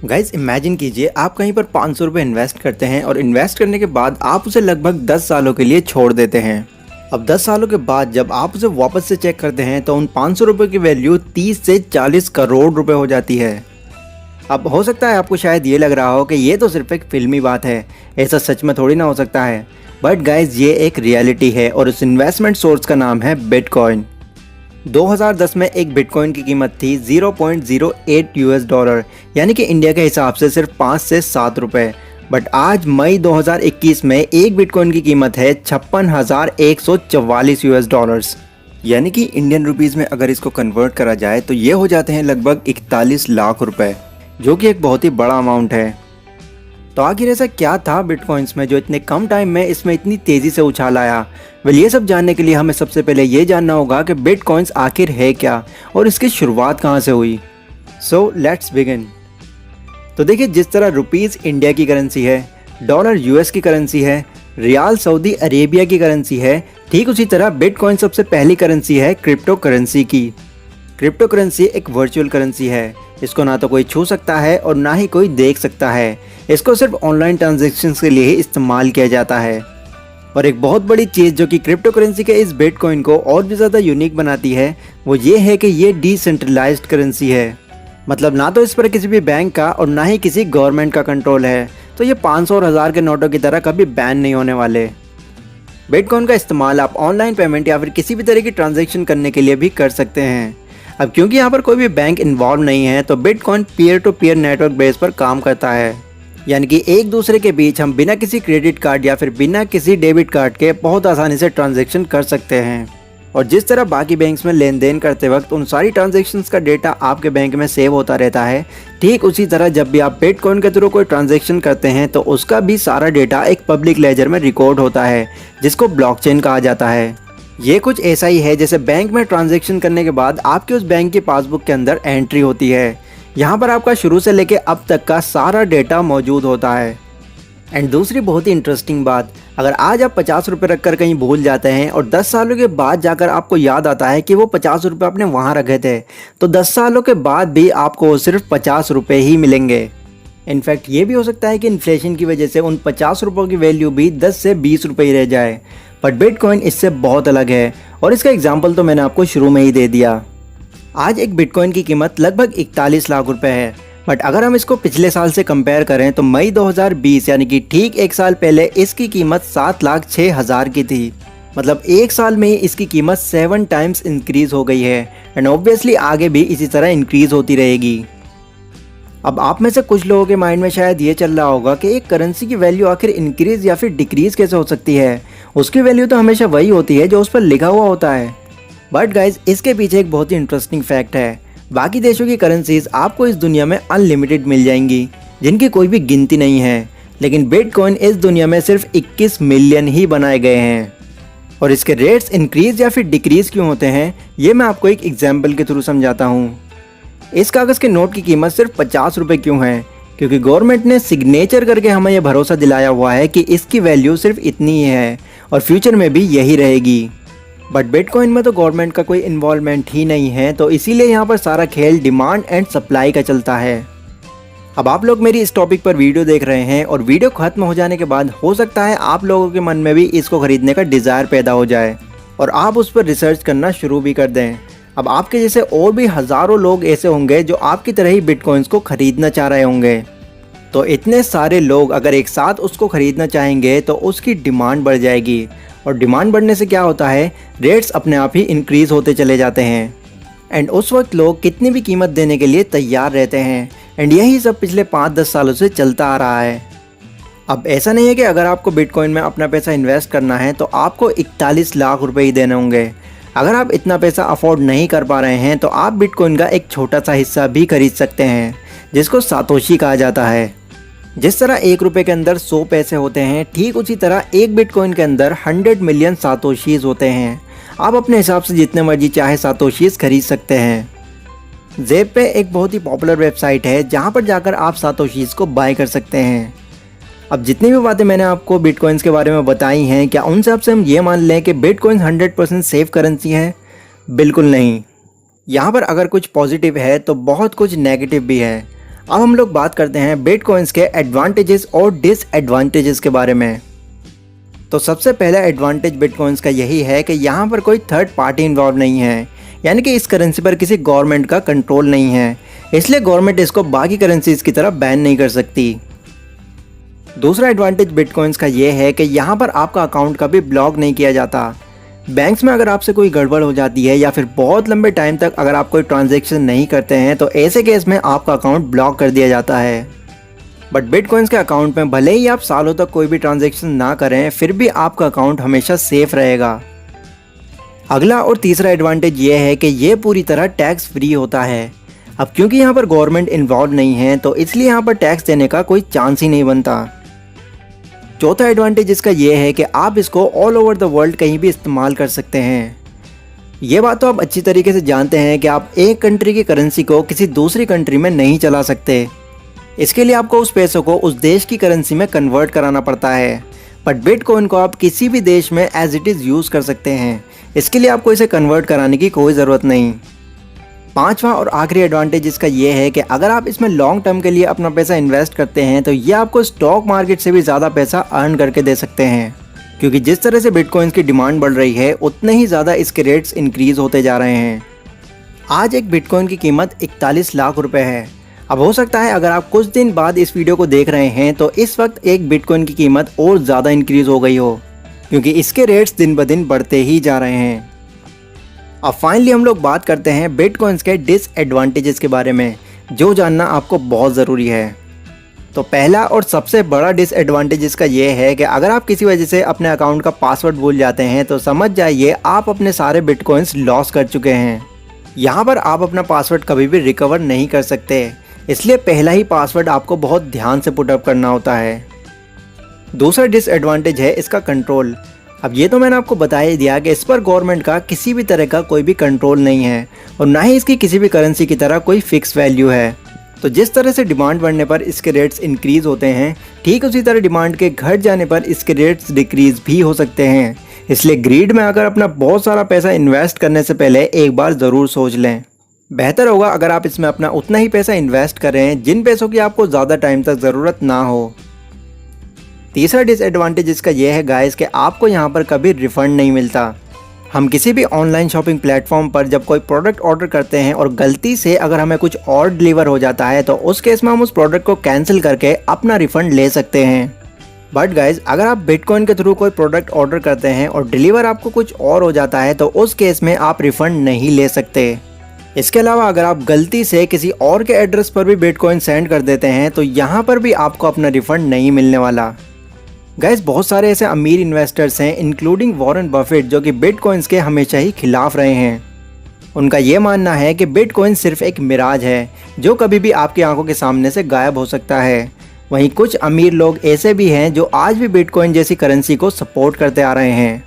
Guys imagine कीजिए आप कहीं पर 500 रुपये इन्वेस्ट करते हैं और इन्वेस्ट करने के बाद आप उसे लगभग 10 सालों के लिए छोड़ देते हैं। अब 10 सालों के बाद जब आप उसे वापस से चेक करते हैं तो उन 500 रुपये की वैल्यू 30 से 40 करोड़ रुपए हो जाती है। अब हो सकता है आपको शायद ये लग रहा हो कि ये तो सिर्फ एक फिल्मी बात है, ऐसा सच में थोड़ी ना हो सकता है। बट गाइज ये एक रियलिटी है और उस इन्वेस्टमेंट सोर्स का नाम है बिटकॉइन। 2010 में एक बिटकॉइन की कीमत थी 0.08 यूएस डॉलर, यानी कि इंडिया के हिसाब से सिर्फ 5 से 7 रुपए। बट आज मई 2021 में एक बिटकॉइन की कीमत है 56,144 यूएस डॉलर्स, यानी कि इंडियन रुपीज़ में अगर इसको कन्वर्ट करा जाए तो ये हो जाते हैं लगभग 41 लाख रुपए, जो कि एक बहुत ही बड़ा अमाउंट है। तो आखिर ऐसा क्या था बिटकॉइंस में जो इतने कम टाइम में इसमें इतनी तेज़ी से उछाल आया? ये सब जानने के लिए हमें सबसे पहले ये जानना होगा कि बिटकॉइंस आखिर है क्या और इसकी शुरुआत कहाँ से हुई। So let's begin. तो देखिए, जिस तरह रुपीज़ इंडिया की करेंसी है, डॉलर यूएस की करेंसी है, रियाल सऊदी अरेबिया की करेंसी है, ठीक उसी तरह बिटकॉइन सबसे पहली करेंसी है क्रिप्टो करेंसी की। क्रिप्टो करेंसी एक वर्चुअल करेंसी है। इसको ना तो कोई छू सकता है और ना ही कोई देख सकता है। इसको सिर्फ ऑनलाइन ट्रांजैक्शंस के लिए ही इस्तेमाल किया जाता है। और एक बहुत बड़ी चीज़ जो कि क्रिप्टो करेंसी के इस बिटकॉइन को और भी ज़्यादा यूनिक बनाती है वो ये है कि ये डिसेंट्रलाइज्ड करेंसी है। मतलब ना तो इस पर किसी भी बैंक का और ना ही किसी गवर्नमेंट का कंट्रोल है। तो ये 500 और 1000 के नोटों की तरह कभी बैन नहीं होने वाले। बिटकॉइन का इस्तेमाल आप ऑनलाइन पेमेंट या फिर किसी भी तरह की ट्रांजैक्शन करने के लिए भी कर सकते हैं। अब क्योंकि यहाँ पर कोई भी बैंक इन्वॉल्व नहीं है तो bitcoin peer to peer network base पर काम करता है, यानी कि एक दूसरे के बीच हम बिना किसी क्रेडिट कार्ड या फिर बिना किसी डेबिट कार्ड के बहुत आसानी से ट्रांजैक्शन कर सकते हैं। और जिस तरह बाकी बैंक्स में लेन देन करते वक्त उन सारी ट्रांजैक्शंस का डेटा आपके बैंक में सेव होता रहता है, ठीक उसी तरह जब भी आप बिटकॉइन के थ्रू कोई ट्रांजैक्शन करते हैं तो उसका भी सारा डेटा एक पब्लिक लेजर में रिकॉर्ड होता है, जिसको ब्लॉकचेन कहा जाता है। ये कुछ ऐसा ही है जैसे बैंक में ट्रांजैक्शन करने के बाद आपके उस बैंक की पासबुक के अंदर एंट्री होती है। यहाँ पर आपका शुरू से लेके अब तक का सारा डेटा मौजूद होता है। एंड दूसरी बहुत ही इंटरेस्टिंग बात, अगर आज आप 50 रुपये रख कर कहीं भूल जाते हैं और 10 सालों के बाद जाकर आपको याद आता है कि वो 50 रुपये आपने वहाँ रखे थे, तो 10 सालों के बाद भी आपको सिर्फ 50 रुपये ही मिलेंगे। इनफैक्ट ये भी हो सकता है कि इन्फ्लेशन की वजह से उन 50 रुपयों की वैल्यू भी 10 से 20 रुपये ही रह जाए। बट बिटकॉइन इससे बहुत अलग है और इसका एग्जाम्पल तो मैंने आपको शुरू में ही दे दिया। आज एक बिटकॉइन की कीमत लगभग 41 लाख रुपए है। बट अगर हम इसको पिछले साल से कंपेयर करें तो मई 2020 यानी कि ठीक एक साल पहले इसकी कीमत 7,06,000 की थी। मतलब एक साल में ही इसकी कीमत 7 टाइम्स इंक्रीज हो गई है। एंड ऑब्वियसली आगे भी इसी तरह इंक्रीज होती रहेगी। अब आप में से कुछ लोगों के माइंड में शायद ये चल रहा होगा कि एक करेंसी की वैल्यू आखिर इंक्रीज या फिर डिक्रीज कैसे हो सकती है, उसकी वैल्यू तो हमेशा वही होती है जो उस पर लिखा हुआ होता है। बट गाइज इसके पीछे एक बहुत ही इंटरेस्टिंग फैक्ट है। बाकी देशों की करेंसीज आपको इस दुनिया में अनलिमिटेड मिल जाएंगी, जिनकी कोई भी गिनती नहीं है, लेकिन बिटकॉइन इस दुनिया में सिर्फ 21 मिलियन ही बनाए गए हैं। और इसके रेट्स इंक्रीज या फिर डिक्रीज क्यों होते हैं ये मैं आपको एक एग्जाम्पल के थ्रू समझाता हूँ। इस कागज़ के नोट की कीमत सिर्फ 50 रुपये क्यों है? क्योंकि गवर्नमेंट ने सिग्नेचर करके हमें यह भरोसा दिलाया हुआ है कि इसकी वैल्यू सिर्फ इतनी ही है और फ्यूचर में भी यही रहेगी। बट बिटकॉइन में तो गवर्नमेंट का कोई इन्वॉल्वमेंट ही नहीं है, तो इसीलिए यहाँ पर सारा खेल डिमांड एंड सप्लाई का चलता है। अब आप लोग मेरी इस टॉपिक पर वीडियो देख रहे हैं और वीडियो खत्म हो जाने के बाद हो सकता है आप लोगों के मन में भी इसको खरीदने का डिज़ायर पैदा हो जाए और आप उस पर रिसर्च करना शुरू भी कर दें। अब आपके जैसे और भी हज़ारों लोग ऐसे होंगे जो आपकी तरह ही बिटकॉइंस को ख़रीदना चाह रहे होंगे। तो इतने सारे लोग अगर एक साथ उसको ख़रीदना चाहेंगे तो उसकी डिमांड बढ़ जाएगी और डिमांड बढ़ने से क्या होता है, रेट्स अपने आप ही इंक्रीज़ होते चले जाते हैं। एंड उस वक्त लोग कितनी भी कीमत देने के लिए तैयार रहते हैं। एंड यही सब पिछले 5-10 सालों से चलता आ रहा है। अब ऐसा नहीं है कि अगर आपको बिटकॉइन में अपना पैसा इन्वेस्ट करना है तो आपको 41 लाख रुपए ही देने होंगे। अगर आप इतना पैसा अफोर्ड नहीं कर पा रहे हैं तो आप बिटकॉइन का एक छोटा सा हिस्सा भी खरीद सकते हैं, जिसको सातोशी कहा जाता है। जिस तरह 1 रुपये के अंदर 100 पैसे होते हैं, ठीक उसी तरह एक बिटकॉइन के अंदर 100 मिलियन सातोशीज होते हैं। आप अपने हिसाब से जितने मर्जी चाहे सातोशीज खरीद सकते हैं। ज़ेप पे एक बहुत ही पॉपुलर वेबसाइट है जहां पर जाकर आप सातोशीज को बाय कर सकते हैं। अब जितनी भी बातें मैंने आपको बिटकॉइंस के बारे में बताई हैं, क्या उन सब से हम ये मान लें कि बिटकॉइन 100% सेफ करेंसी है? बिल्कुल नहीं। यहाँ पर अगर कुछ पॉजिटिव है तो बहुत कुछ नेगेटिव भी है। अब हम लोग बात करते हैं बिटकॉइंस के एडवांटेजेस और डिसएडवांटेजेस के बारे में। तो सबसे पहला एडवांटेज बिटकॉइंस का यही है कि यहाँ पर कोई थर्ड पार्टी इन्वॉल्व नहीं है, यानी कि इस करेंसी पर किसी गवर्नमेंट का कंट्रोल नहीं है, इसलिए गवर्नमेंट इसको बाकी करेंसीज की तरह बैन नहीं कर सकती। दूसरा एडवांटेज बिटकॉइंस का ये है कि यहाँ पर आपका अकाउंट कभी ब्लॉक नहीं किया जाता। बैंक्स में अगर आपसे कोई गड़बड़ हो जाती है या फिर बहुत लंबे टाइम तक अगर आप कोई ट्रांजैक्शन नहीं करते हैं तो ऐसे केस में आपका अकाउंट ब्लॉक कर दिया जाता है। बट बिटकॉइंस के अकाउंट में भले ही आप सालों तक कोई भी ट्रांजैक्शन ना करें, फिर भी आपका अकाउंट हमेशा सेफ रहेगा। अगला और तीसरा एडवांटेज ये है कि ये पूरी तरह टैक्स फ्री होता है। अब क्योंकि यहाँ पर गवर्नमेंट इन्वॉल्व नहीं है तो इसलिए यहाँ पर टैक्स देने का कोई चांस ही नहीं बनता। चौथा एडवांटेज इसका ये है कि आप इसको ऑल ओवर द वर्ल्ड कहीं भी इस्तेमाल कर सकते हैं। ये बात तो आप अच्छी तरीके से जानते हैं कि आप एक कंट्री की करेंसी को किसी दूसरी कंट्री में नहीं चला सकते। इसके लिए आपको उस पैसों को उस देश की करेंसी में कन्वर्ट कराना पड़ता है। बट बिटकॉइन को आप किसी भी देश में एज इट इज़ यूज़ कर सकते हैं, इसके लिए आपको इसे कन्वर्ट कराने की कोई ज़रूरत नहीं। पांचवा और आखिरी एडवांटेज इसका ये है कि अगर आप इसमें लॉन्ग टर्म के लिए अपना पैसा इन्वेस्ट करते हैं तो ये आपको स्टॉक मार्केट से भी ज़्यादा पैसा अर्न करके दे सकते हैं, क्योंकि जिस तरह से बिटकॉइंस की डिमांड बढ़ रही है उतने ही ज़्यादा इसके रेट्स इंक्रीज़ होते जा रहे हैं। आज एक बिटकॉइन की कीमत 41 लाख रुपए है। अब हो सकता है अगर आप कुछ दिन बाद इस वीडियो को देख रहे हैं तो इस वक्त एक बिटकॉइन की कीमत और ज़्यादा इंक्रीज़ हो गई हो, क्योंकि इसके रेट्स दिन ब दिन बढ़ते ही जा रहे हैं। अब फाइनली हम लोग बात करते हैं बिटकॉइंस के डिसएडवांटेजेस के बारे में, जो जानना आपको बहुत ज़रूरी है। तो पहला और सबसे बड़ा डिसएडवांटेज इसका ये है कि अगर आप किसी वजह से अपने अकाउंट का पासवर्ड भूल जाते हैं तो समझ जाइए आप अपने सारे बिटकॉइंस लॉस कर चुके हैं। यहाँ पर आप अपना पासवर्ड कभी भी रिकवर नहीं कर सकते, इसलिए पहला ही पासवर्ड आपको बहुत ध्यान से पुटअप करना होता है। दूसरा डिसएडवांटेज है इसका कंट्रोल। अब ये तो मैंने आपको बता ही दिया कि इस पर गवर्नमेंट का किसी भी तरह का कोई भी कंट्रोल नहीं है और ना ही इसकी किसी भी करेंसी की तरह कोई फिक्स वैल्यू है। तो जिस तरह से डिमांड बढ़ने पर इसके रेट्स इंक्रीज होते हैं, ठीक उसी तरह डिमांड के घट जाने पर इसके रेट्स डिक्रीज भी हो सकते हैं। इसलिए ग्रीड में अगर अपना बहुत सारा पैसा इन्वेस्ट करने से पहले एक बार ज़रूर सोच लें। बेहतर होगा अगर आप इसमें अपना उतना ही पैसा इन्वेस्ट करें जिन पैसों की आपको ज़्यादा टाइम तक ज़रूरत ना हो। तीसरा डिसएडवांटेज इसका यह है गाइस कि आपको यहाँ पर कभी रिफ़ंड नहीं मिलता। हम किसी भी ऑनलाइन शॉपिंग प्लेटफॉर्म पर जब कोई प्रोडक्ट ऑर्डर करते हैं और गलती से अगर हमें कुछ और डिलीवर हो जाता है तो उस केस में हम उस प्रोडक्ट को कैंसिल करके अपना रिफ़ंड ले सकते हैं। बट गाइज अगर आप बिटकॉइन के थ्रू कोई प्रोडक्ट ऑर्डर करते हैं और डिलीवर आपको कुछ और हो जाता है तो उस केस में आप रिफ़ंड नहीं ले सकते। इसके अलावा अगर आप गलती से किसी और के एड्रेस पर भी बिटकॉइन सेंड कर देते हैं तो यहाँ पर भी आपको अपना रिफ़ंड नहीं मिलने वाला। गाइस बहुत सारे ऐसे अमीर इन्वेस्टर्स हैं इंक्लूडिंग वॉरेन बफेट जो कि बिटकॉइंस के हमेशा ही खिलाफ रहे हैं। उनका ये मानना है कि बिटकॉइन सिर्फ एक मिराज है जो कभी भी आपकी आंखों के सामने से गायब हो सकता है। वहीं कुछ अमीर लोग ऐसे भी हैं जो आज भी बिटकॉइन जैसी करेंसी को सपोर्ट करते आ रहे हैं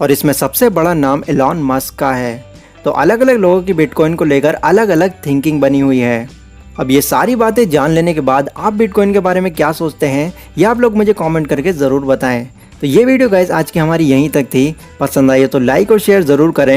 और इसमें सबसे बड़ा नाम एलॉन मस्क का है। तो अलग अलग लोगों की बिटकॉइन को लेकर अलग अलग थिंकिंग बनी हुई है। अब ये सारी बातें जान लेने के बाद आप बिटकॉइन के बारे में क्या सोचते हैं ये आप लोग मुझे कमेंट करके ज़रूर बताएं। तो ये वीडियो गाइस आज की हमारी यहीं तक थी। पसंद आई तो लाइक और शेयर ज़रूर करें।